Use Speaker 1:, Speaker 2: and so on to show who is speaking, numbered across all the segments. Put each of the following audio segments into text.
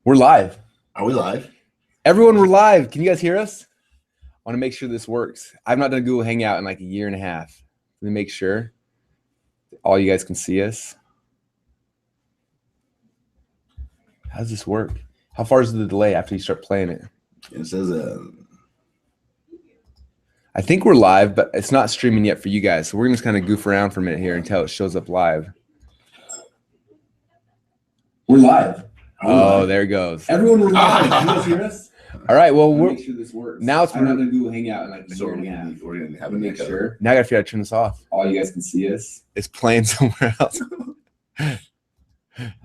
Speaker 1: We're live.
Speaker 2: Are we live?
Speaker 1: Everyone, we're live. Can you guys hear us? I want to make sure this works. I've not done Google Hangout in like a year and a half. Let me make sure all you guys can see us. How does this work? How far is the delay after you start playing it?
Speaker 2: It says
Speaker 1: I think we're live, but it's not streaming yet for you guys. So we're gonna just kind of goof around for a minute here until it shows up live.
Speaker 2: we're live.
Speaker 1: Oh, there it goes.
Speaker 3: Everyone, we're live. Can you guys hear us?
Speaker 1: All right. Well,
Speaker 3: Make sure this works.
Speaker 1: now it's
Speaker 3: I'm not gonna Google Hangout in like a
Speaker 2: So
Speaker 3: year
Speaker 2: we're
Speaker 3: and a half.
Speaker 2: gonna have a
Speaker 3: Make sure
Speaker 1: now I gotta figure out how to turn this off.
Speaker 3: all you guys can see us.
Speaker 1: It's playing somewhere else.
Speaker 3: How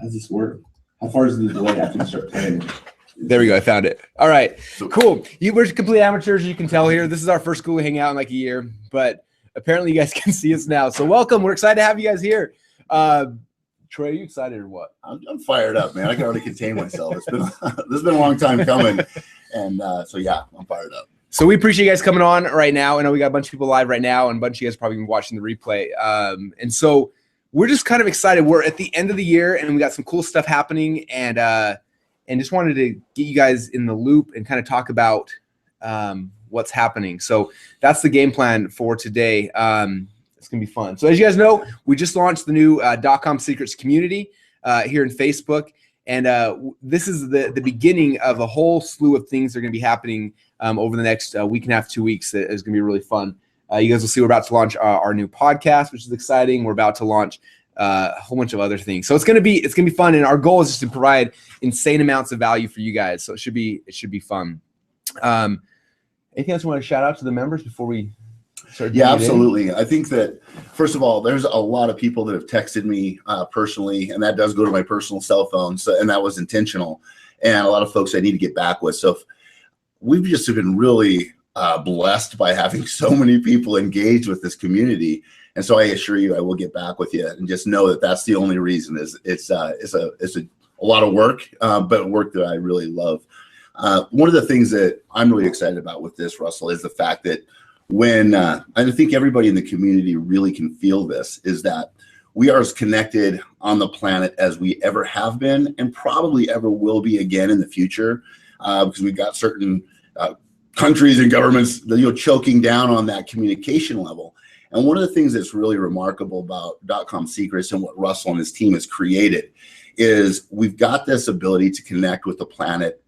Speaker 3: does this work? How far is the delay after you start playing it?
Speaker 1: There we go. I found it. All right.
Speaker 2: So-
Speaker 1: Cool. We're complete amateurs, as you can tell here. This is our first Google Hangout in like a year, but apparently you guys can see us now. So welcome. We're excited to have you guys here. Troy, are you excited or what?
Speaker 2: I'm fired up, man. I can already contain myself. It's been this has been a long time coming, and so yeah, I'm fired up.
Speaker 1: So we appreciate you guys coming on right now. I know we got a bunch of people live right now, and a bunch of you guys probably been watching the replay. And so we're just kind of excited. We're at the end of the year, and we got some cool stuff happening, and just wanted to get you guys in the loop and kind of talk about what's happening. So that's the game plan for today. It's gonna be fun. So as you guys know, we just launched the new DotComSecrets community here in Facebook, and this is the beginning of a whole slew of things that are gonna be happening over the next week and a half, 2 weeks. That is gonna be really fun. You guys will see we're about to launch our new podcast, which is exciting. We're about to launch a whole bunch of other things. So it's gonna be fun, and our goal is just to provide insane amounts of value for you guys. So it should be fun. Anything else you want to shout out to the members before we start?
Speaker 2: Yeah, absolutely. I think that first of all, there's a lot of people that have texted me personally, and that does go to my personal cell phone. So, and that was intentional. And a lot of folks I need to get back with. So we've just been really blessed by having so many people engaged with this community. And so I assure you, I will get back with you, and just know that that's the only reason. It's a lot of work, but work that I really love. One of the things that I'm really excited about with this, Russell, is the fact that when I think everybody in the community really can feel this, is that we are as connected on the planet as we ever have been, and probably ever will be again in the future, because we've got certain countries and governments choking down on that communication level. And one of the things that's really remarkable about DotComSecrets and what Russell and his team has created is we've got this ability to connect with the planet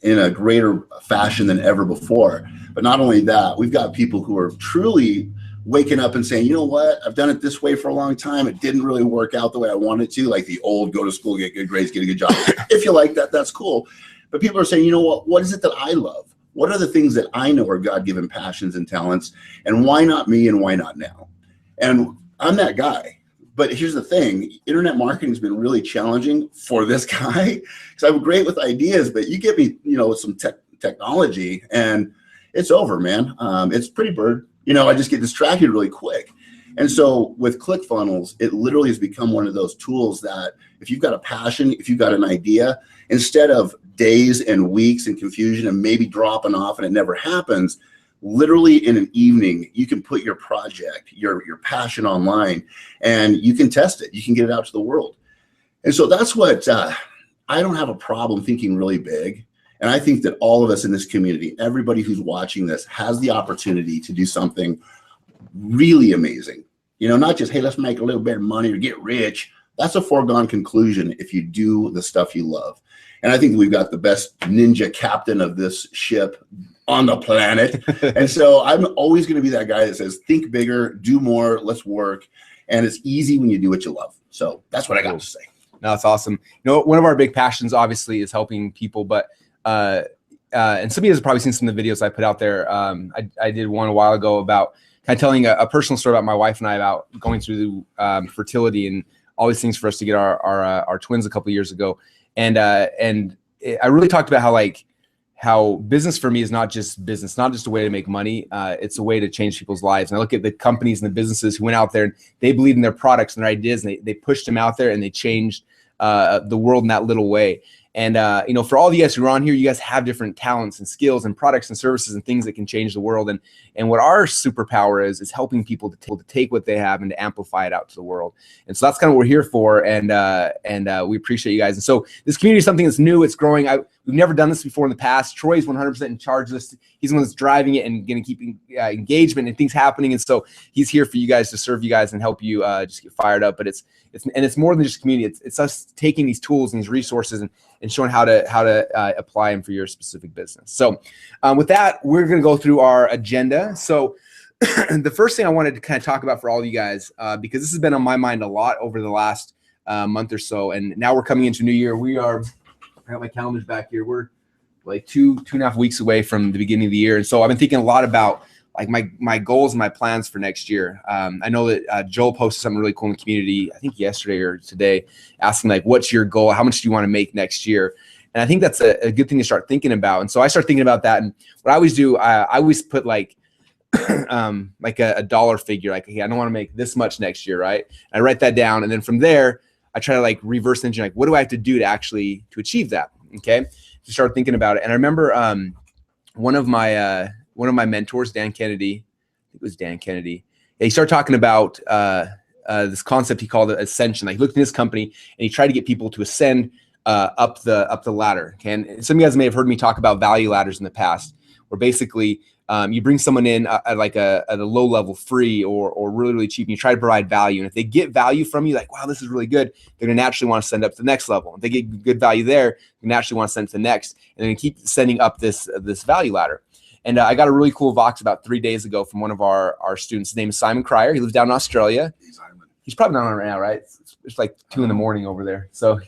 Speaker 2: in a greater fashion than ever before. But not only that, we've got people who are truly waking up and saying, you know what, I've done it this way for a long time. It didn't really work out the way I wanted to, like the old go to school, get good grades, get a good job. If you like that, that's cool. But people are saying, you know what is it that I love? What are the things that I know are God-given passions and talents? And why not me, and why not now? And I'm that guy. But here's the thing, internet marketing has been really challenging for this guy, because I'm great with ideas, but you get me, with some technology and it's over, man. It's pretty bird. I just get distracted really quick. And so with ClickFunnels, it literally has become one of those tools that if you've got a passion, if you've got an idea, instead of days and weeks and confusion and maybe dropping off and it never happens, literally in an evening, you can put your project, your passion online, and you can test it. You can get it out to the world. And so that's what I don't have a problem thinking really big. And I think that all of us in this community, everybody who's watching this, has the opportunity to do something really amazing. Not just, hey, let's make a little bit of money or get rich. That's a foregone conclusion if you do the stuff you love. And I think we've got the best ninja captain of this ship on the planet. And so I'm always going to be that guy that says, think bigger, do more, let's work. And it's easy when you do what you love. So that's what I got to say.
Speaker 1: No, that's awesome. One of our big passions obviously is helping people, but and some of you guys have probably seen some of the videos I put out there. I did one a while ago about kind of telling a personal story about my wife and I about going through fertility and all these things for us to get our twins a couple of years ago. And I really talked about how business for me is not just business, not just a way to make money. It's a way to change people's lives. And I look at the companies and the businesses who went out there and they believed in their products and their ideas, and they pushed them out there and they changed the world in that little way. And, for all of you guys who are on here, you guys have different talents and skills and products and services and things that can change the world. And what our superpower is helping people to take what they have and to amplify it out to the world. And so that's kind of what we're here for. And we appreciate you guys. And so this community is something that's new. It's growing. We've never done this before in the past. Troy's 100% in charge of this. He's the one that's driving it and going to keep engagement and things happening. And so he's here for you guys to serve you guys and help you just get fired up. But it's more than just community. It's us taking these tools and these resources and showing how to apply them for your specific business. So with that, we're going to go through our agenda. So the first thing I wanted to kind of talk about for all of you guys, because this has been on my mind a lot over the last month or so, and now we're coming into New Year. I got my calendars back here. We're like two and a half weeks away from the beginning of the year. And so I've been thinking a lot about like my goals and my plans for next year. I know that Joel posted something really cool in the community, I think yesterday or today, asking like, what's your goal? How much do you want to make next year? And I think that's a good thing to start thinking about. And so I start thinking about that. And what I always do, I always put like a dollar figure, like, okay, I don't want to make this much next year, right? And I write that down. And then from there, I try to like reverse engineer, like, what do I have to do to achieve that? Okay. To start thinking about it. And I remember one of my mentors, Dan Kennedy, I think it was Dan Kennedy. He started talking about this concept he called it ascension. Like he looked at his company and he tried to get people to ascend up the ladder. Okay? And some of you guys may have heard me talk about value ladders in the past, where basically you bring someone in at a low level free or really, really cheap, and you try to provide value. And if they get value from you, like, wow, this is really good, they're going to naturally want to send up to the next level. If they get good value there, they naturally want to send to the next, and then keep sending up this value ladder. And I got a really cool Vox about 3 days ago from one of our students. His name is Simon Cryer. He lives down in Australia. He's probably not on right now, right? It's like 2 a.m. over there. So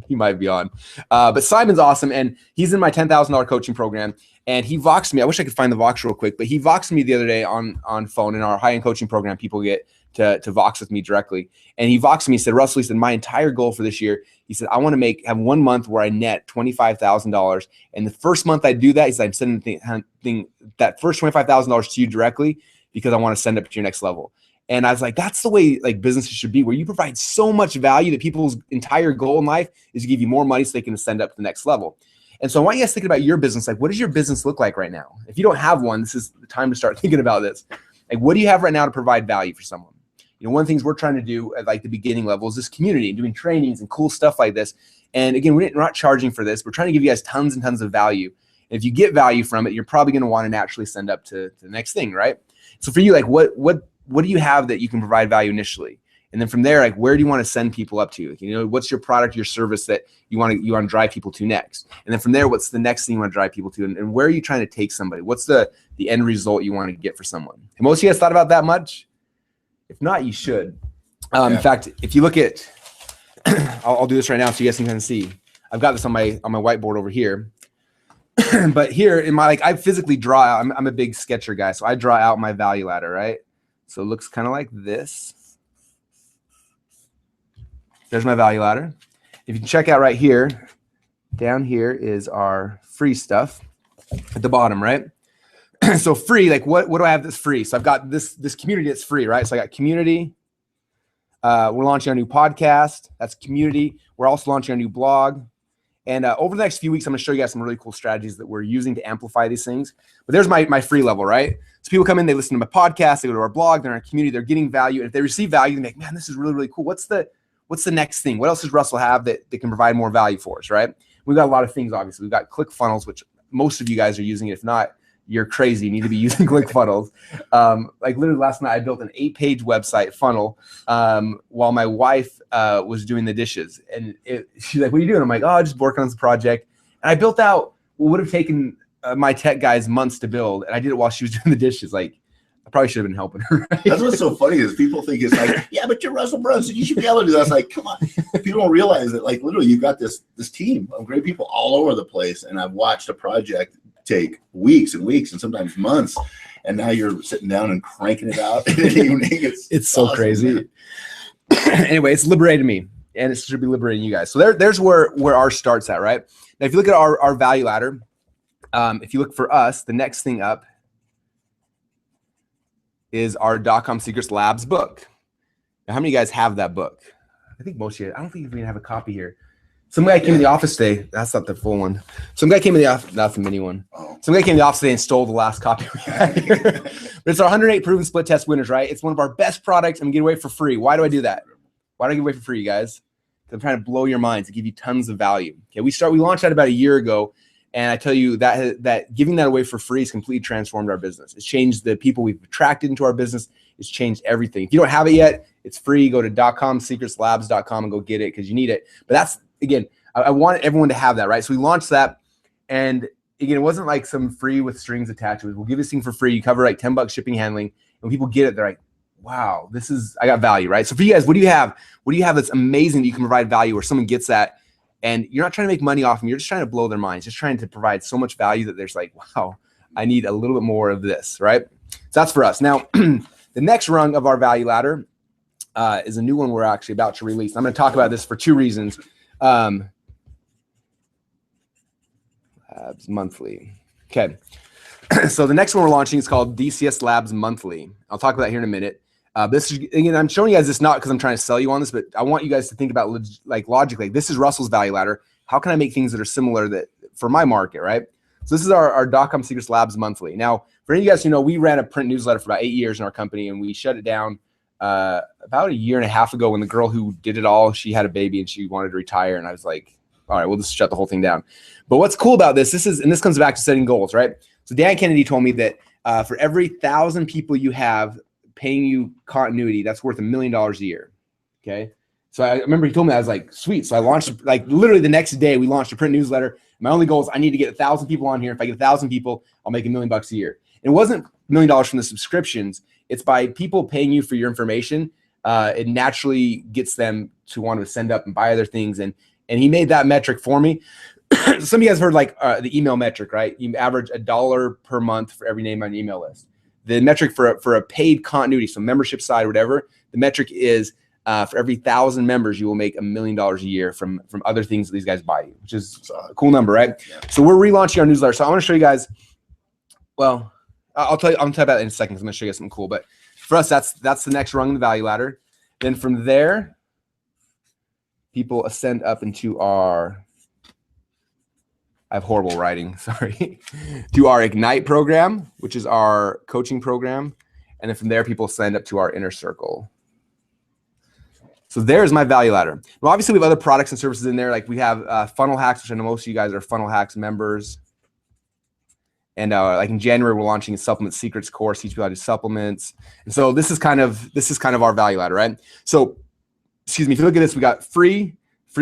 Speaker 1: he might be on. But Simon's awesome. And he's in my $10,000 coaching program. And he Voxed me. I wish I could find the Vox real quick, but he Voxed me the other day on phone. In our high-end coaching program, people get to Vox with me directly. And he Voxed me. He said, Russell, he said, my entire goal for this year, he said, I want to have 1 month where I net $25,000. And the first month I do that, he said, I'm sending that first $25,000 to you directly because I want to send it to your next level. And I was like, that's the way like businesses should be, where you provide so much value that people's entire goal in life is to give you more money so they can ascend up to the next level. And so I want you guys thinking about your business. Like, what does your business look like right now? If you don't have one, this is the time to start thinking about this. Like, what do you have right now to provide value for someone? One of the things we're trying to do at like the beginning level is this community and doing trainings and cool stuff like this. And again, we're not charging for this. We're trying to give you guys tons and tons of value. And if you get value from it, you're probably going to want to naturally send up to the next thing, right? So for you, like, what do you have that you can provide value initially? And then from there, like, where do you want to send people up to? What's your product, your service that you want to drive people to next? And then from there, what's the next thing you want to drive people to? And where are you trying to take somebody? What's the end result you want to get for someone? And most of you guys thought about that much? If not, you should. In fact, if you look at, I'll do this right now so you guys can kind of see. I've got this on my whiteboard over here. But here in my, like, I physically draw out, I'm a big sketcher guy, so I draw out my value ladder, right? So it looks kind of like this. There's my value ladder. If you can check out right here, down here is our free stuff at the bottom, right? So free, like what do I have that's free? So I've got this community that's free, right? So I got community. We're launching a new podcast. That's community. We're also launching a new blog. And over the next few weeks, I'm going to show you guys some really cool strategies that we're using to amplify these things. But there's my free level, right? So people come in, they listen to my podcast, they go to our blog, they're in our community, they're getting value. And if they receive value, they're like, man, this is really, really cool. What's the next thing? What else does Russell have that can provide more value for us, right? We've got a lot of things, obviously. We've got ClickFunnels, which most of you guys are using. If not, you're crazy. You need to be using ClickFunnels. Like literally last night, I built an 8-page website funnel while my wife was doing the dishes. And she's like, what are you doing? I'm like, oh, just working on this project. And I built out what would have taken my tech guys months to build. And I did it while she was doing the dishes. Like, I probably should have been helping her. Right?
Speaker 2: That's what's so funny is people think it's like, yeah, but you're Russell Brunson, you should be able to do that. It's like, come on. People don't realize that, like, literally you've got this team of great people all over the place. And I've watched a project take weeks and weeks and sometimes months, and now you're sitting down and cranking it out in an evening. It's
Speaker 1: so awesome, crazy. Anyway, it's liberated me, and it should be liberating you guys. So there's where our start's at, right? Now, if you look at our value ladder, if you look for us, the next thing up is our DotComSecrets Labs book. Now, how many of you guys have that book? I think most of you. I don't think you even have a copy here. Some guy came to the office today. That's not the full one. Some guy came to the office. That's the mini one.
Speaker 2: Oh.
Speaker 1: Some guy came to the office today and stole the last copy we had here. But it's our 108 proven split test winners, right? It's one of our best products, and we give away for free. Why do I do that? Why do I give away for free, you guys? Because I'm trying to blow your minds and give you tons of value. Okay, we launched that about a year ago, and I tell you that giving that away for free has completely transformed our business. It's changed the people we've attracted into our business. It's changed everything. If you don't have it yet, it's free. Go to DotComSecretsLabs.com and go get it because you need it. But that's, again, I want everyone to have that, right? So we launched that, and again, it wasn't like some free with strings attached. We'll give this thing for free. You cover like $10 shipping, handling, and when people get it, they're like, wow, I got value, right? So for you guys, what do you have? What do you have that's amazing that you can provide value where someone gets that, and you're not trying to make money off them. You're just trying to blow their minds, just trying to provide so much value that there's like, wow, I need a little bit more of this, right? So that's for us. Now, the next rung of our value ladder is a new one we're actually about to release. I'm going to talk about this for two reasons. Labs Monthly. Okay. So the next one we're launching is called DCS Labs Monthly. I'll talk about that here in a minute. This is, again, I'm showing you guys this not because I'm trying to sell you on this, but I want you guys to think about logically. This is Russell's value ladder. How can I make things that are similar that for my market, right? So this is our DotComSecrets Labs Monthly. Now, for any of you guys who know, we ran a print newsletter for about 8 years in our company, and we shut it down about a year and a half ago when the girl who did it all, she had a baby and she wanted to retire, and I was like, all right, we'll just shut the whole thing down. But what's cool about this is, and this comes back to setting goals, right? So Dan Kennedy told me that for every 1,000 people you have paying you continuity, that's worth $1 million a year. Okay. So I remember he told me, I was like, sweet. So I launched, like literally the next day, we launched a print newsletter. My only goal is I need to get 1,000 people on here. If I get 1,000 people, I'll make $1 million a year. And it wasn't $1 million from the subscriptions. It's by people paying you for your information. It naturally gets them to want to send up and buy other things. And he made that metric for me. Some of you guys heard like the email metric, right? You average $1 per month for every name on your email list. The metric for a paid continuity, so membership side, whatever, the metric is for every 1,000 members, you will make $1 million a year from other things that these guys buy you, which is a cool number, right? Yeah. So we're relaunching our newsletter. So I want to show you guys, well, I'll tell you about that in a second because I'm going to show you guys something cool. But for us, that's the next rung in the value ladder. Then from there, people ascend up into our, I have horrible writing, sorry, to our Ignite program, which is our coaching program. And then from there, people ascend up to our inner circle. So there's my value ladder. Well, obviously, we have other products and services in there. Like we have Funnel Hacks, which I know most of you guys are Funnel Hacks members. And like in January, we're launching a supplement secrets course, teach people how to do supplements. And so this is kind of our value ladder, right? So, excuse me, if you look at this, we got free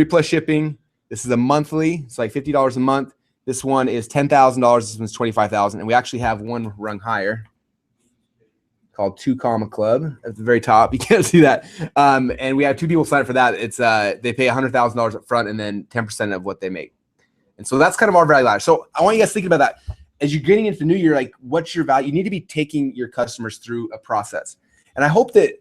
Speaker 1: plus shipping. This is a monthly. It's like $50 a month. This one is $10,000. This one's $25,000. And we actually have one rung higher called 2 Comma Club at the very top. You can't see that. And we have 2 people sign up for that. It's they pay $100,000 up front and then 10% of what they make. And so that's kind of our value ladder. So I want you guys thinking about that. As you're getting into the new year, like what's your value? You need to be taking your customers through a process. And I hope that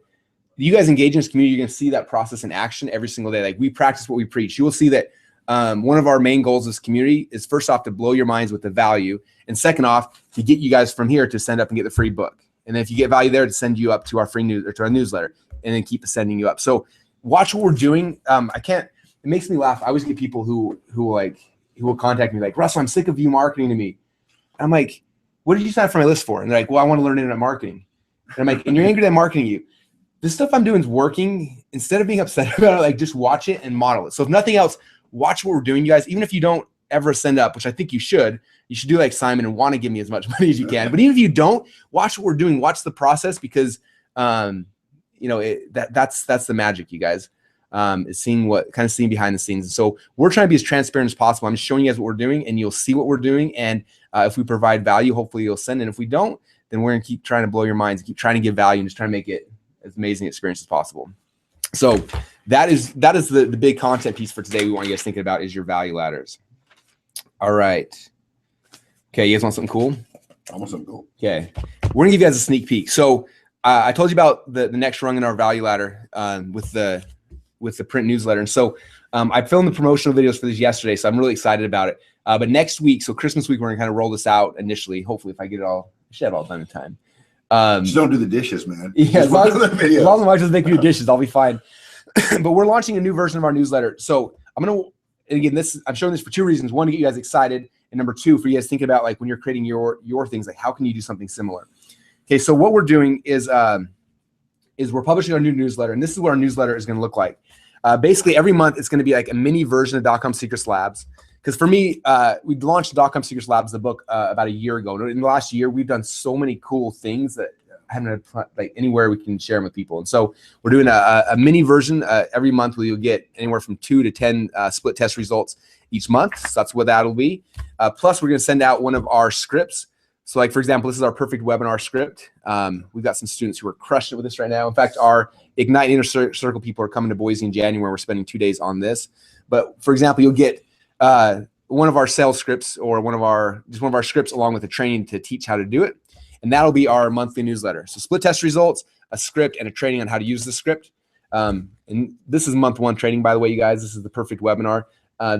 Speaker 1: you guys engage in this community, you're going to see that process in action every single day. Like we practice what we preach. You will see that one of our main goals of this community is first off to blow your minds with the value. And second off, to get you guys from here to send up and get the free book. And then if you get value there, to send you up to our free news or to our newsletter and then keep sending you up. So watch what we're doing. It makes me laugh. I always get people who will contact me like, Russell, I'm sick of you marketing to me. I'm like, what did you sign up for my list for? And they're like, well, I want to learn internet marketing. And I'm like, and you're angry that I'm marketing you. This stuff I'm doing is working. Instead of being upset about it, like just watch it and model it. So if nothing else, watch what we're doing, you guys. Even if you don't ever send up, which I think you should do like Simon and want to give me as much money as you can. But even if you don't, watch what we're doing. Watch the process because, that's the magic, you guys. Is seeing behind the scenes. And so we're trying to be as transparent as possible. I'm just showing you guys what we're doing and you'll see what we're doing. And if we provide value, hopefully you'll send. And if we don't, then we're going to keep trying to blow your minds, keep trying to give value and just trying to make it as amazing experience as possible. So that is the big content piece for today we want you guys thinking about is your value ladders. All right. Okay, you guys want something cool?
Speaker 2: I want something cool.
Speaker 1: Okay. We're going to give you guys a sneak peek. So I told you about the next rung in our value ladder with the print newsletter. And so I filmed the promotional videos for this yesterday, so I'm really excited about it. But next week, so Christmas week, we're gonna kind of roll this out initially. Hopefully, if I get it all, I should have all done in time.
Speaker 2: Just don't do the dishes, man.
Speaker 1: Yeah, as long as I just make you dishes, I'll be fine. But we're launching a new version of our newsletter. So I'm gonna and again, I'm showing this for two reasons. One, to get you guys excited, and number two, for you guys thinking about like when you're creating your things, like how can you do something similar? Okay, so what we're doing is we're publishing our new newsletter, and this is what our newsletter is going to look like. Basically, every month it's going to be like a mini version of .com Secrets Labs. Because for me, we launched .com Secrets Labs, the book, about a year ago. In the last year, we've done so many cool things that I haven't had like anywhere we can share them with people. And so we're doing a mini version every month where you'll get anywhere from 2 to 10 split test results each month. So that's what that'll be. Plus, we're going to send out one of our scripts. So like, for example, this is our perfect webinar script. We've got some students who are crushing it with this right now. In fact, our Ignite Inner Circle people are coming to Boise in January. We're spending 2 days on this. But for example, you'll get one of our sales scripts or one of our scripts along with a training to teach how to do it. And that'll be our monthly newsletter. So split test results, a script, and a training on how to use the script. And this is month 1 training, by the way, you guys. This is the perfect webinar.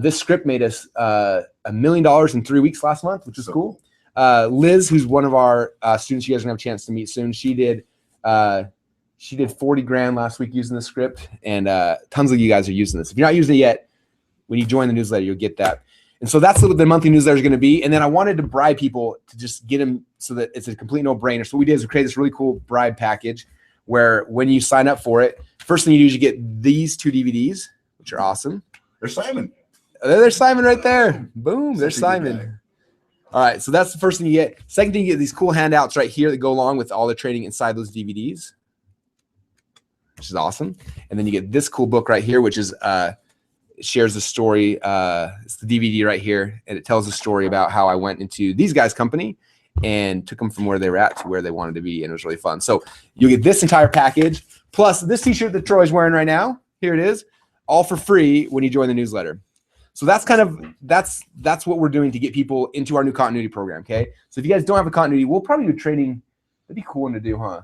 Speaker 1: This script made us $1 million in 3 weeks last month, which is so cool. Liz, who's one of our students you guys are gonna have a chance to meet soon, she did 40 grand last week using the script, and tons of you guys are using this. If you're not using it yet, when you join the newsletter, you'll get that. And so that's what the monthly newsletter is going to be. And then I wanted to bribe people to just get them so that it's a complete no-brainer. So what we did is we created this really cool bribe package where when you sign up for it, first thing you do is you get these 2 DVDs, which are awesome.
Speaker 2: There's Simon.
Speaker 1: There's Simon right there. Boom, there's Simon. All right, so that's the first thing you get. Second thing, you get these cool handouts right here that go along with all the training inside those DVDs, which is awesome. And then you get this cool book right here, which is shares the story. It's the DVD right here, and it tells a story about how I went into these guys' company and took them from where they were at to where they wanted to be, and it was really fun. So you get this entire package plus this T-shirt that Troy's wearing right now. Here it is, all for free when you join the newsletter. So that's kind of that's what we're doing to get people into our new continuity program. Okay, so if you guys don't have a continuity, we'll probably do training. That'd be cool one to do, huh?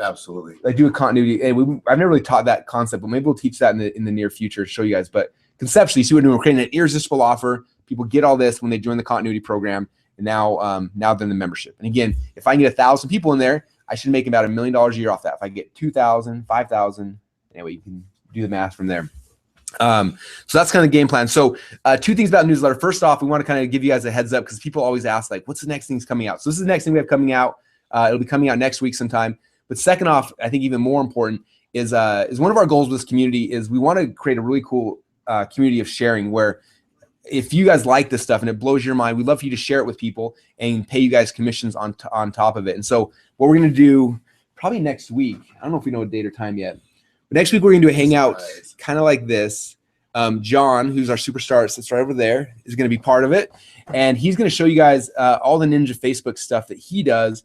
Speaker 2: Absolutely.
Speaker 1: Like do a continuity. And I've never really taught that concept, but maybe we'll teach that in the near future to show you guys. But conceptually, see what we're doing. We're creating an irresistible offer. People get all this when they join the continuity program, and now they're in the membership. And again, if I can get 1,000 people in there, I should make about $1 million a year off that. If I get 2,000, 5,000, anyway, you can do the math from there. So that's kind of the game plan. So 2 things about newsletter. First off, we want to kind of give you guys a heads up because people always ask, like, what's the next thing's coming out? So this is the next thing we have coming out. It'll be coming out next week sometime. But second off, I think even more important is one of our goals with this community is we want to create a really cool community of sharing where if you guys like this stuff and it blows your mind, we'd love for you to share it with people and pay you guys commissions on top of it. And so what we're going to do probably next week, I don't know if we know a date or time yet, but next week we're going to do a hangout kind of like this. John, who's our superstar, sits right over there, is going to be part of it. And he's going to show you guys all the Ninja Facebook stuff that he does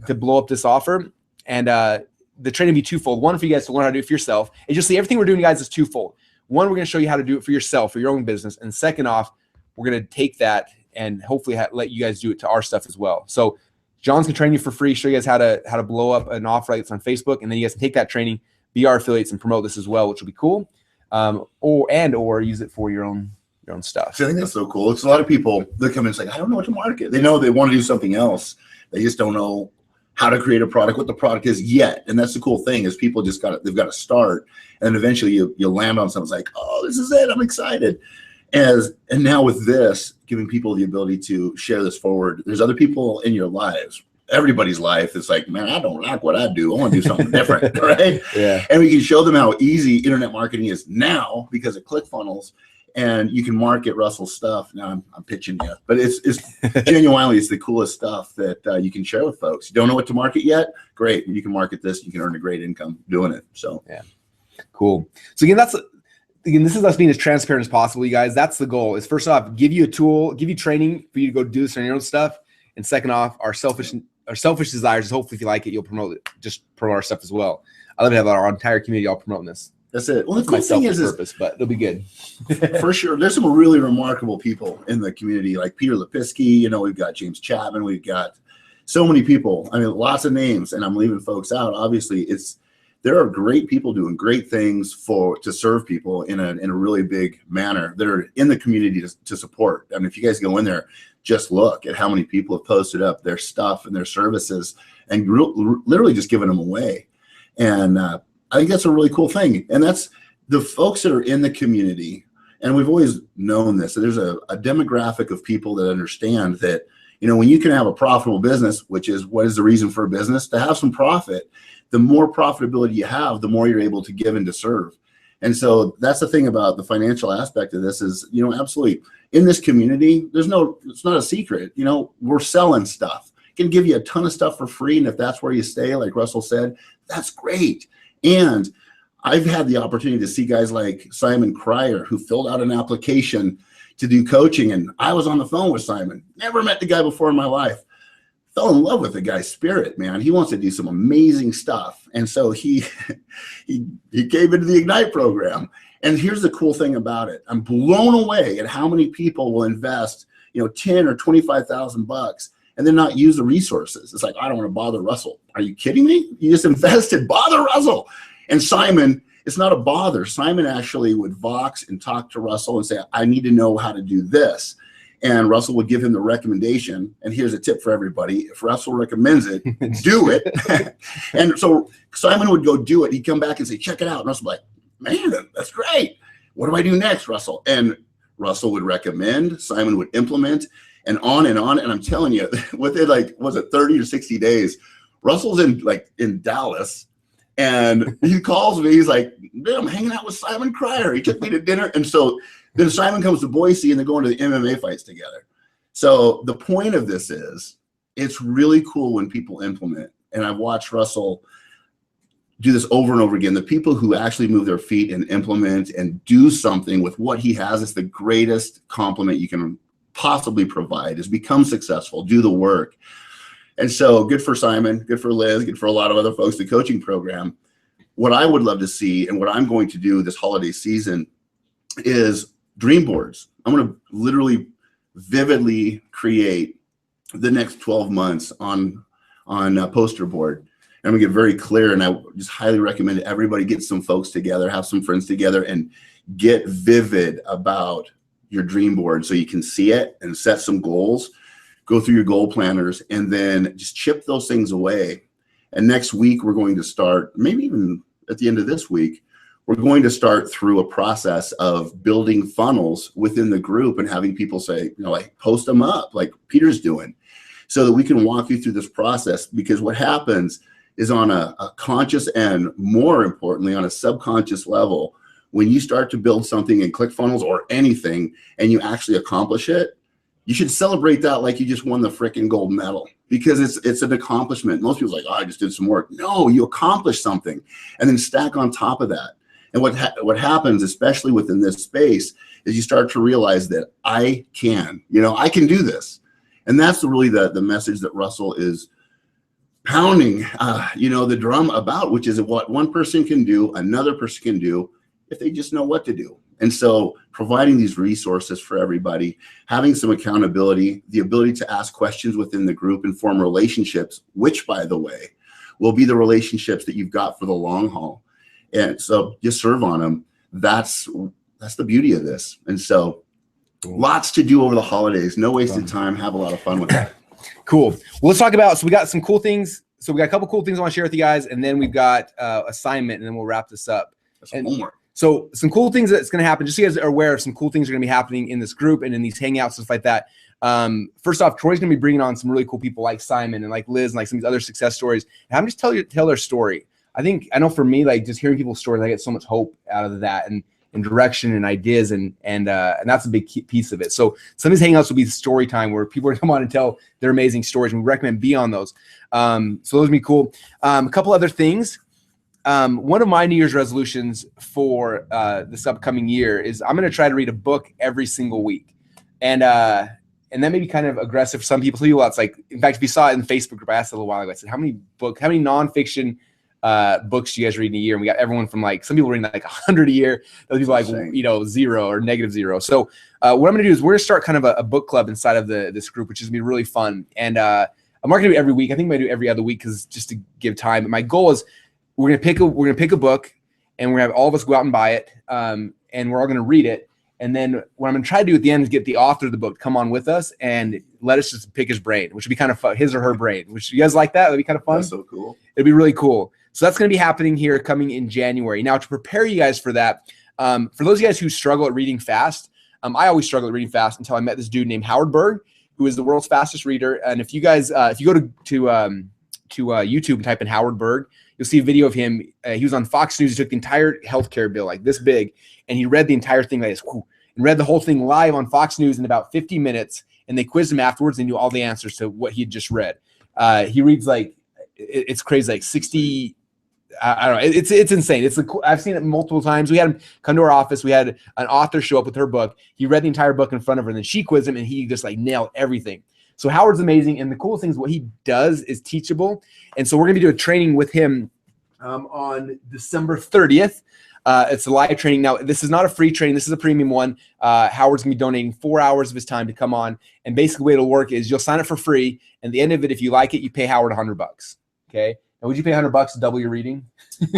Speaker 1: to blow up this offer. And the training will be twofold. One, for you guys to learn how to do it for yourself. And just see everything we're doing, guys, is twofold. One, we're going to show you how to do it for yourself, for your own business. And second off, we're going to take that and hopefully let you guys do it to our stuff as well. So John's going to train you for free, show you guys how to blow up an offer like this on Facebook. And then you guys can take that training, be our affiliates, and promote this as well, which will be cool. Or use it for your own stuff.
Speaker 2: So I think that's so cool. It's a lot of people that come in and say, I don't know what to market. They know they want to do something else. They just don't know how to create a product, what the product is yet. And that's the cool thing is people just they've got to start. And eventually you land on something like, oh, this is it. I'm excited. And now with this, giving people the ability to share this forward, there's other people in your lives, everybody's life. It's like, man, I don't like what I do. I want to do something different, right? Yeah. And we can show them how easy internet marketing is now because of ClickFunnels. And you can market Russell's stuff. Now I'm pitching you, but it's genuinely, it's the coolest stuff that you can share with folks. You don't know what to market yet? Great. You can market this. You can earn a great income doing it. So
Speaker 1: yeah, cool. So again, this is us being as transparent as possible, you guys. That's the goal. Is first off, give you a tool, give you training for you to go do this on your own stuff. And second off, our selfish desires is hopefully if you like it, you'll promote our stuff as well. I love to have our entire community all promoting this.
Speaker 2: That's it. Well, the cool thing is
Speaker 1: purpose, but it'll be good.
Speaker 2: For sure. There's some really remarkable people in the community, like Peter Lepisky. We've got James Chapman. We've got so many people. I mean, lots of names, and I'm leaving folks out. Obviously, there are great people doing great things to serve people in a really big manner that are in the community to support. I mean, if you guys go in there, just look at how many people have posted up their stuff and their services and literally just giving them away. And I think that's a really cool thing. And that's the folks that are in the community And we've always known this. So there's a demographic of people that understand that, you know, when you can have a profitable business, which is what is the reason for a business, to have some profit, the more profitability you have, the more you're able to give and to serve. And so that's the thing about the financial aspect of this is, you know, absolutely in this community, it's not a secret, you know, we're selling stuff. Can give you a ton of stuff for free. And if that's where you stay, like Russell said, that's great. And I've had the opportunity to see guys like Simon Cryer, who filled out an application to do coaching. And I was on the phone with Simon, never met the guy before in my life. Fell in love with the guy's spirit, man. He wants to do some amazing stuff. And so he came into the Ignite program. And here's the cool thing about it. I'm blown away at how many people will invest, you know, 10 or 25,000 bucks and then not use the resources. It's like, I don't want to bother Russell. Are you kidding me? You just invested, bother Russell. And Simon, it's not a bother. Simon actually would vox and talk to Russell and say, I need to know how to do this. And Russell would give him the recommendation. And here's a tip for everybody. If Russell recommends it, do it. And so Simon would go do it. He'd come back and say, check it out. And Russell would be like, man, that's great. What do I do next, Russell? And Russell would recommend, Simon would implement, and on and on. And I'm telling you, within like, was it 30 or 60 days, Russell's in Dallas. And he calls me. He's like, dude, I'm hanging out with Simon Cryer. He took me to dinner. And so then Simon comes to Boise and they're going to the MMA fights together. So the point of this is it's really cool when people implement. And I've watched Russell do this over and over again. The people who actually move their feet and implement and do something with what he has is the greatest compliment you can possibly provide, is become successful, do the work. And so good for Simon, good for Liz, good for a lot of other folks, the coaching program. What I would love to see and what I'm going to do this holiday season is dream boards. I'm going to literally vividly create the next 12 months on a poster board. And I'm going to get very clear, and I just highly recommend everybody get some folks together, have some friends together, and get vivid about your dream board so you can see it and set some goals. Go through your goal planners and then just chip those things away. And next week, we're going to start, maybe even at the end of this week, we're going to start through a process of building funnels within the group and having people say, you know, like post them up like Peter's doing, so that we can walk you through this process. Because what happens is on a conscious and more importantly, on a subconscious level, when you start to build something in ClickFunnels or anything and you actually accomplish it, you should celebrate that like you just won the freaking gold medal, because it's an accomplishment. Most people are like, oh, I just did some work. No, you accomplished something, and then stack on top of that. And what happens, especially within this space, is you start to realize that I can do this. And that's really the message that Russell is pounding, the drum about, which is what one person can do, another person can do if they just know what to do. And so providing these resources for everybody, having some accountability, the ability to ask questions within the group and form relationships, which, by the way, will be the relationships that you've got for the long haul. And so just serve on them. That's the beauty of this. And so lots to do over the holidays. No wasted time. Have a lot of fun with that.
Speaker 1: Cool. Well, let's talk about, so we got some cool things. So we got a couple cool things I want to share with you guys, and then we've got assignment, and then we'll wrap this up.
Speaker 2: That's homework.
Speaker 1: So some cool things that's going to happen, just so you guys are aware of some cool things are going to be happening in this group and in these hangouts, stuff like that. First off, Troy's going to be bringing on some really cool people like Simon and like Liz and like some of these other success stories. And I'm just tell their story. I know for me, like just hearing people's stories, I get so much hope out of that and direction and ideas, and that's a big piece of it. So some of these hangouts will be story time where people are going to come on and tell their amazing stories, and we recommend be on those. So those would be cool. A couple other things. One of my New Year's resolutions for this upcoming year is I'm going to try to read a book every single week. And that may be kind of aggressive for some people. Some people, it's like, in fact, if you saw it in the Facebook group, I asked a little while ago, I said, how many nonfiction books do you guys read in a year? And we got everyone from like, some people reading like 100 a year. Other people like, 0 or -0. So what I'm going to do is we're going to start kind of a book club inside of this group, which is going to be really fun. And I'm not going to do it every week. I think I'm going to do it every other week because just to give time. But my goal is, we're gonna pick a book, and we're gonna have all of us go out and buy it, and we're all gonna read it. And then what I'm gonna try to do at the end is get the author of the book to come on with us and let us just pick his brain, which would be kind of fun, his or her brain. Which, you guys like that? That'd be kind of fun.
Speaker 2: That's so cool.
Speaker 1: It'd be really cool. So that's gonna be happening here, coming in January. Now, to prepare you guys for that, For those of you guys who struggle at reading fast, I always struggled at reading fast until I met this dude named Howard Berg, who is the world's fastest reader. And if you guys, if you go to YouTube and type in Howard Berg, you'll see a video of him. He was on Fox News. He took the entire healthcare bill, like this big, and he read the entire thing like this, and read the whole thing live on Fox News in about 50 minutes. And they quizzed him afterwards and knew all the answers to what he had just read. He reads like, it's crazy, like 60. I don't know. It's insane. I've seen it multiple times. We had him come to our office. We had an author show up with her book. He read the entire book in front of her, and then she quizzed him, and he just like nailed everything. So Howard's amazing, and the coolest thing is what he does is teachable. And so we're gonna be doing a training with him on December 30th. It's a live training. Now, this is not a free training. This is a premium one. Howard's gonna be donating 4 hours of his time to come on. And basically, the way it'll work is you'll sign up for free, and at the end of it, if you like it, you pay Howard $100. Okay. And would you pay $100 to double your reading?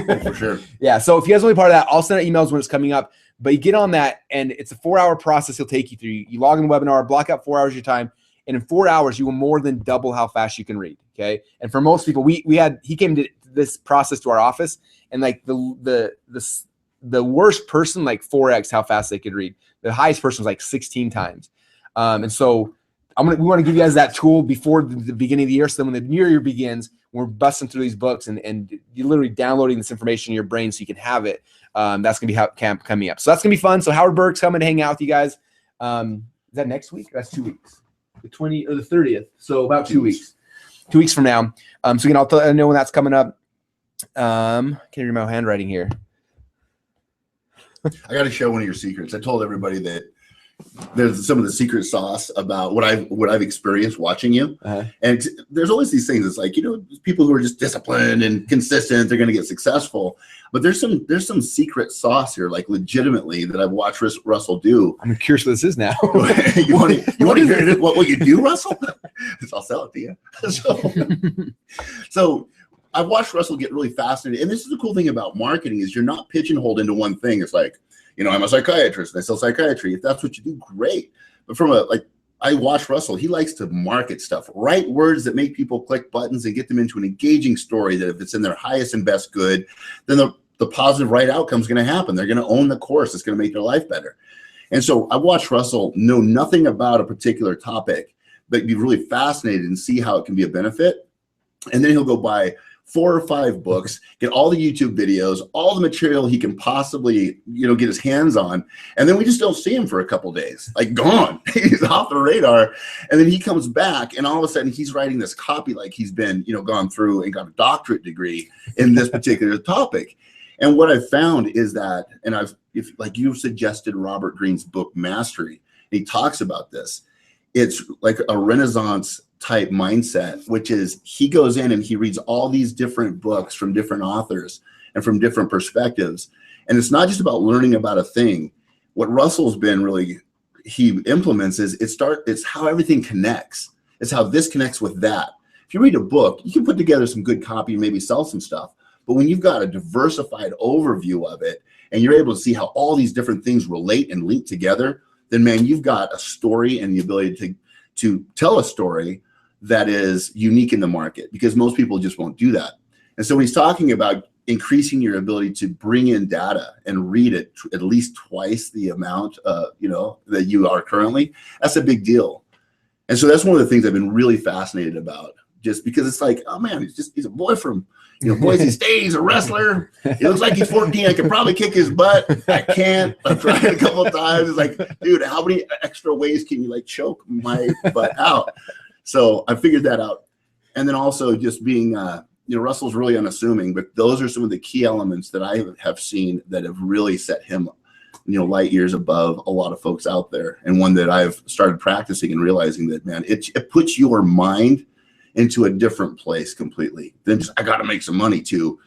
Speaker 2: Oh, for sure.
Speaker 1: Yeah. So if you guys want to be part of that, I'll send out emails when it's coming up. But you get on that, and it's a 4-hour process he'll take you through. You log in the webinar, block out 4 hours of your time, and in 4 hours, you will more than double how fast you can read. Okay. And for most people, he came to this process to our office, and like the worst person, like 4x how fast they could read. The highest person was like 16 times. And so we want to give you guys that tool before the beginning of the year. So then when the new year begins, we're busting through these books and you're literally downloading this information in your brain so you can have it. That's going to be camp coming up. So that's going to be fun. So Howard Berg's coming to hang out with you guys. Is that next week? That's 2 weeks. The 20th or the 30th. So about 2 weeks. 2 weeks from now. So again, I'll know when that's coming up. Can't read my handwriting here.
Speaker 2: I got to share one of your secrets. I told everybody that there's some of the secret sauce about what I've experienced watching you. And there's always these things. It's like, people who are just disciplined and consistent, they're going to get successful. But there's some secret sauce here, like legitimately, that I've watched Russell do.
Speaker 1: I'm curious what this is now.
Speaker 2: you want to hear what you do, Russell? I'll sell it to you. So I've watched Russell get really fascinated. And this is the cool thing about marketing is you're not pigeonholed into one thing. It's like, I'm a psychiatrist and I sell psychiatry. If that's what you do, great. But I watch Russell. He likes to market stuff, write words that make people click buttons and get them into an engaging story that if it's in their highest and best good, then the positive right outcome is going to happen. They're going to own the course. It's going to make their life better. And so I watched Russell know nothing about a particular topic, but be really fascinated and see how it can be a benefit. And then he'll go buy 4 or 5 books, get all the YouTube videos, all the material he can possibly, get his hands on. And then we just don't see him for a couple days, like gone. He's off the radar. And then he comes back and all of a sudden he's writing this copy like he's been, gone through and got a doctorate degree in this particular topic. And what I've found is that, and if you've suggested Robert Greene's book, Mastery, he talks about this. It's like a Renaissance type mindset, which is he goes in and he reads all these different books from different authors and from different perspectives. And it's not just about learning about a thing. What Russell's been really, he implements is it's how everything connects. It's how this connects with that. If you read a book, you can put together some good copy and maybe sell some stuff. But when you've got a diversified overview of it and you're able to see how all these different things relate and link together, then man, you've got a story and the ability to tell a story that is unique in the market, because most people just won't do that. And so when he's talking about increasing your ability to bring in data and read it at least twice the amount, that you are currently, that's a big deal. And so that's one of the things I've been really fascinated about, just because it's like, oh man, he's a boy from, Boise State. He's a wrestler. He looks like he's 14. I could probably kick his butt. I can't. I've tried a couple of times. It's like, dude, how many extra ways can you choke my butt out? So I figured that out. And then also just being, Russell's really unassuming, but those are some of the key elements that I have seen that have really set him, light years above a lot of folks out there. And one that I've started practicing and realizing that, man, it puts your mind into a different place completely than just, I got to make some money, to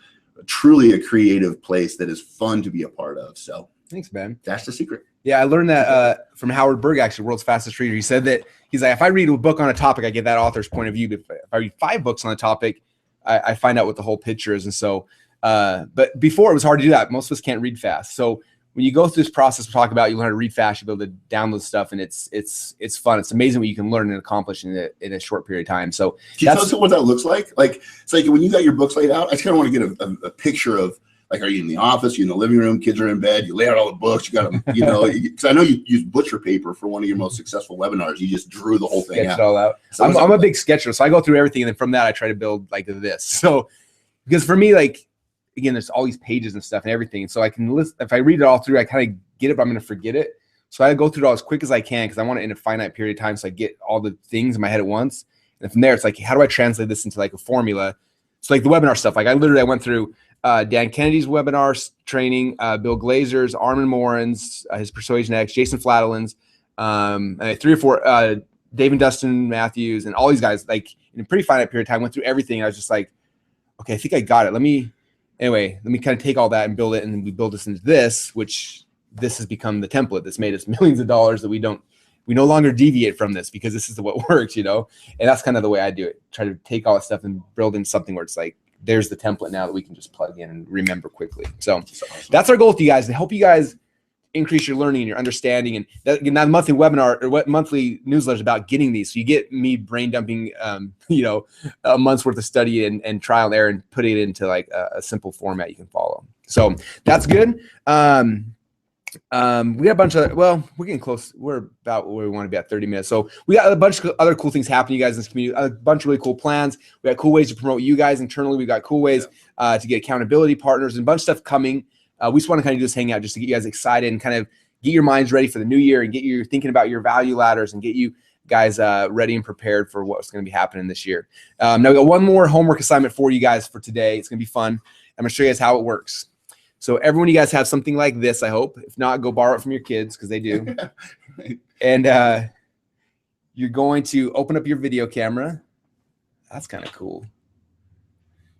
Speaker 2: truly a creative place that is fun to be a part of. So
Speaker 1: thanks, man.
Speaker 2: That's the secret.
Speaker 1: Yeah, I learned that from Howard Berg, actually, world's fastest reader. He said that he's like, if I read a book on a topic, I get that author's point of view. But if I read 5 books on a topic, I find out what the whole picture is. And so, but before it was hard to do that. Most of us can't read fast. So when you go through this process we talk about, you learn how to read fast, you'll be able to download stuff, and it's fun. It's amazing what you can learn and accomplish in a short period of time. So
Speaker 2: can you tell us what that looks like? It's like when you got your books laid out, I just kind of want to get a picture of Like, are you in the office? You in the living room? Kids are in bed. You lay out all the books. You got them, you know, because I know you used butcher paper for one of your most successful webinars. You just drew the whole thing
Speaker 1: Sketch it all out. So I'm a big sketcher, so I go through everything, and then from that I try to build like this. So because for me, like, again, there's all these pages and stuff and everything, and so I can list, if I read it all through, I kind of get it, but I'm going to forget it. So I go through it all as quick as I can because I want it in a finite period of time, so I get all the things in my head at once. And from there, it's like, how do I translate this into like a formula? So like the webinar stuff, like I went through Dan Kennedy's webinar training, Bill Glazer's, Armin Morin's, his Persuasion X, Jason Flatilin's, and 3 or 4, Dave and Dustin Matthews, and all these guys, like in a pretty finite period of time, went through everything. And I was just like, okay, I think I got it. Let me kind of take all that and build it. And then we build this into this, which this has become the template that's made us millions of dollars that we no longer deviate from this because this is what works, you know? And that's kind of the way I do it. Try to take all that stuff and build in something where it's like, there's the template now that we can just plug in and remember quickly. So that's our goal with you guys, to help you guys increase your learning and your understanding. And that monthly webinar or monthly newsletter is about getting these. So you get me brain dumping, you know, a month's worth of study and trial and error and putting it into like a simple format you can follow. So that's good. We got a bunch of, well, we're getting close. We're about where we want to be at 30 minutes. So we got a bunch of other cool things happening, you guys, in this community, a bunch of really cool plans. We got cool ways to promote you guys internally. We got cool ways to get accountability partners and a bunch of stuff coming. We just want to kind of do this hangout just to get you guys excited and kind of get your minds ready for the new year and get you thinking about your value ladders and get you guys ready and prepared for what's going to be happening this year. Now we got one more homework assignment for you guys for today. It's going to be fun. I'm going to show you guys how it works. So everyone, you guys have something like this, I hope. If not, go borrow it from your kids because they do. And you're going to open up your video camera. That's kind of cool. So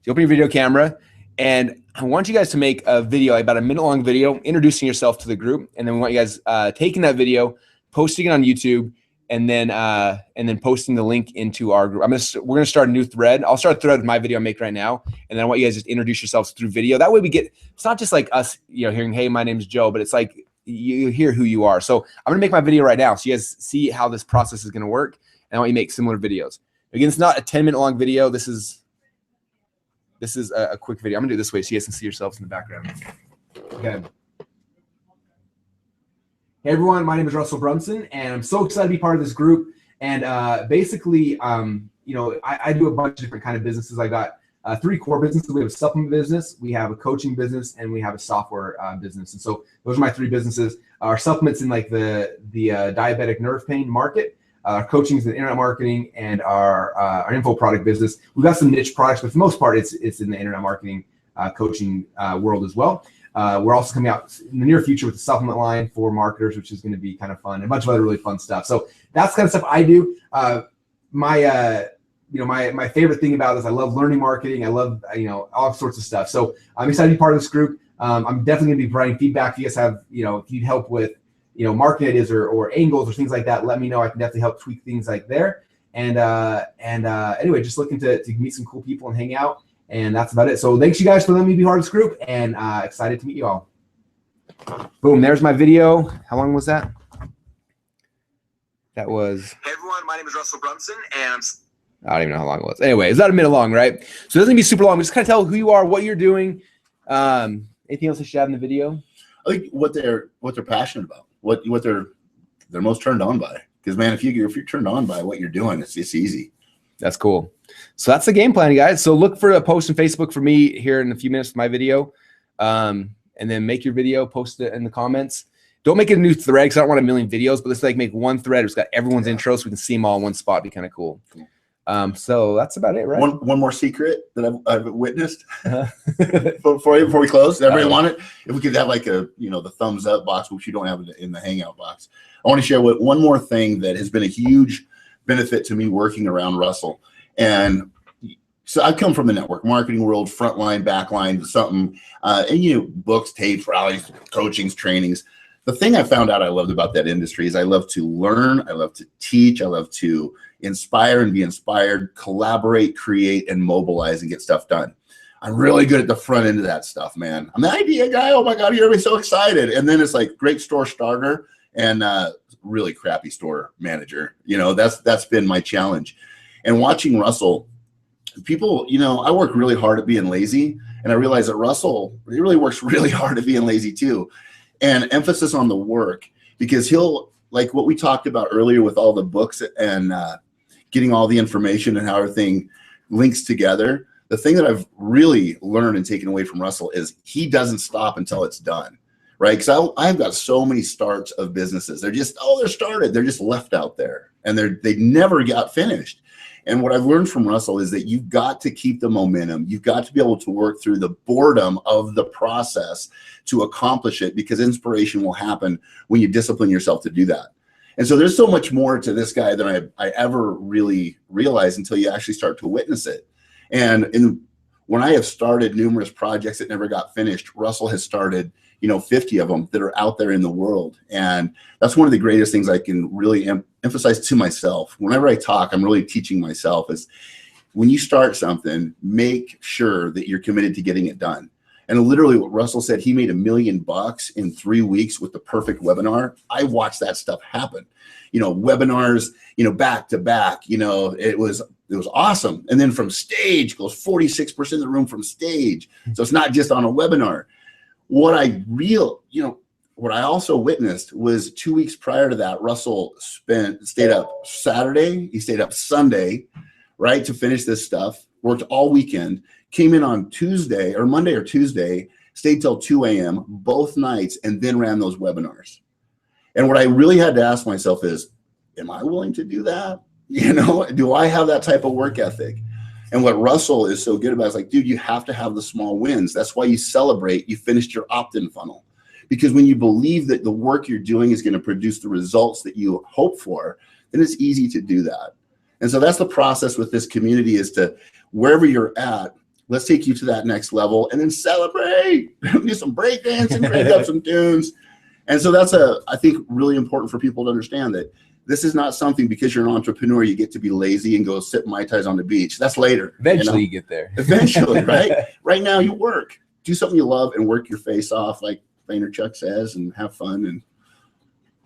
Speaker 1: you open your video camera, and I want you guys to make a video, about a minute-long video, introducing yourself to the group. And then we want you guys taking that video, posting it on YouTube, and then posting the link into our group. We're gonna start a new thread. I'll start a thread with my video I make right now, and then I want you guys just introduce yourselves through video. That way it's not just like us, you know, hearing, hey, my name's Joe, but it's like you hear who you are. So I'm gonna make my video right now, so you guys see how this process is gonna work, and I want you to make similar videos. Again, it's not a 10-minute long video. This is a quick video. I'm gonna do it this way so you guys can see yourselves in the background. Okay. Hey everyone, my name is Russell Brunson, and I'm so excited to be part of this group. And basically, you know, I do a bunch of different kind of businesses. I got 3 core businesses. We have a supplement business, we have a coaching business, and we have a software business. And so those are my 3 businesses. Our supplements in like the diabetic nerve pain market. Our coaching is in internet marketing, and our info product business. We've got some niche products, but for the most part, it's in the internet marketing coaching world as well. We're also coming out in the near future with a supplement line for marketers, which is going to be kind of fun, and a bunch of other really fun stuff. So that's the kind of stuff I do. My favorite thing about this, I love learning marketing. I love, you know, all sorts of stuff. So I'm excited to be part of this group. I'm definitely going to be providing feedback. If you guys have, you know, if you need help with, you know, marketing ideas or angles or things like that, let me know. I can definitely help tweak things like there. And anyway, just looking to meet some cool people and hang out. And that's about it. So thanks you guys for letting me be part of this group, and excited to meet you all. Boom, there's my video. How long was that? That was... Hey everyone, my name is Russell Brunson, and I don't even know how long it was. Anyway, it's about a minute long, right? So it doesn't be super long. We just kind of tell who you are, what you're doing. Anything else I should add in the video?
Speaker 2: I think what they're passionate about, what they're most turned on by. Because man, if you're turned on by what you're doing, it's easy.
Speaker 1: That's cool. So that's the game plan, guys. So look for a post on Facebook for me here in a few minutes with my video. And then make your video, post it in the comments. Don't make it a new thread because I don't want a million videos, but let's like make one thread. It's got everyone's intro so we can see them all in one spot. It'd be kind of cool. So that's about it, right?
Speaker 2: One more secret that I've witnessed before we close. Everybody want it? If we could have like a, you know, the thumbs up box, which you don't have in the Hangout box. I want to share one more thing that has been a huge benefit to me working around Russell. And so I come from the network marketing world, frontline, backline, something, and you know, books, tapes, rallies, coachings, trainings. The thing I found out I loved about that industry is I love to learn, I love to teach, I love to inspire and be inspired, collaborate, create, and mobilize and get stuff done. I'm really good at the front end of that stuff, man. I'm the idea guy. Oh my God, you're gonna be so excited. And then it's like great store starter and really crappy store manager. You know, that's been my challenge. And watching Russell, people, you know, I work really hard at being lazy, And I realized that Russell, he really works really hard at being lazy too. And emphasis on the work, because he'll, like what we talked about earlier with all the books and getting all the information and how everything links together. The thing that I've really learned and taken away from Russell is he doesn't stop until it's done, right? Because I've got so many starts of businesses. They're just, they're started. They're just left out there, and they never got finished. And what I've learned from Russell is that you've got to keep the momentum. You've got to be able to work through the boredom of the process to accomplish it, because inspiration will happen when you discipline yourself to do that. And so there's so much more to this guy than I ever really realized until you actually start to witness it. And when I have started numerous projects that never got finished, Russell has started, 50 of them that are out there in the world. And that's one of the greatest things I can really emphasize to myself. Whenever I talk, I'm really teaching myself is when you start something, make sure that you're committed to getting it done. And literally what Russell said, he made $1 million in 3 weeks with the perfect webinar. I watched that stuff happen. Webinars, back to back, it was awesome. And then from stage goes 46% of the room from stage. So it's not just on a webinar. What I also witnessed was 2 weeks prior to that, Russell stayed up Saturday, he stayed up Sunday, right, to finish this stuff, worked all weekend, came in on Tuesday or Monday or Tuesday, stayed till 2 a.m. both nights, and then ran those webinars. And what I really had to ask myself is, am I willing to do that? Do I have that type of work ethic? And what Russell is so good about is like, dude, you have to have the small wins. That's why you celebrate you finished your opt-in funnel. Because when you believe that the work you're doing is going to produce the results that you hope for, then it's easy to do that. And so that's the process with this community, is to wherever you're at, let's take you to that next level and then celebrate, do some break dancing, crank up some tunes. And so that's I think really important for people to understand that this is not something because you're an entrepreneur, you get to be lazy and go sip Mai Tais on the beach. That's later.
Speaker 1: Eventually you get there.
Speaker 2: Eventually, right? Right now you work. Do something you love and work your face off, like Vaynerchuk says, and have fun. And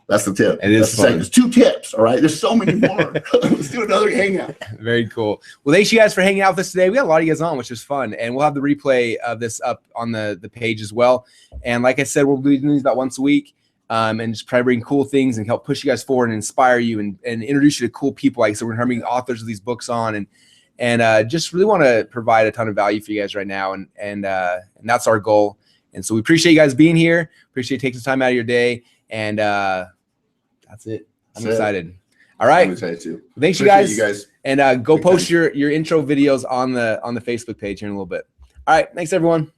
Speaker 2: that's the tip.
Speaker 1: It is fun.
Speaker 2: There's 2 tips, all right? There's so many more. Let's do another hangout.
Speaker 1: Very cool. Well, thanks you guys for hanging out with us today. We got a lot of you guys on, which is fun. And we'll have the replay of this up on the page as well. And like I said, we'll be doing these about once a week. And just try to bring cool things and help push you guys forward and inspire you and introduce you to cool people. Like, so we're going to bring authors of these books on and just really want to provide a ton of value for you guys right now. And that's our goal. And so we appreciate you guys being here. Appreciate you taking some time out of your day. And that's it. I'm excited. All right.
Speaker 2: I'm excited too.
Speaker 1: Thanks you guys. And go post your intro videos on the Facebook page here in a little bit. All right. Thanks everyone.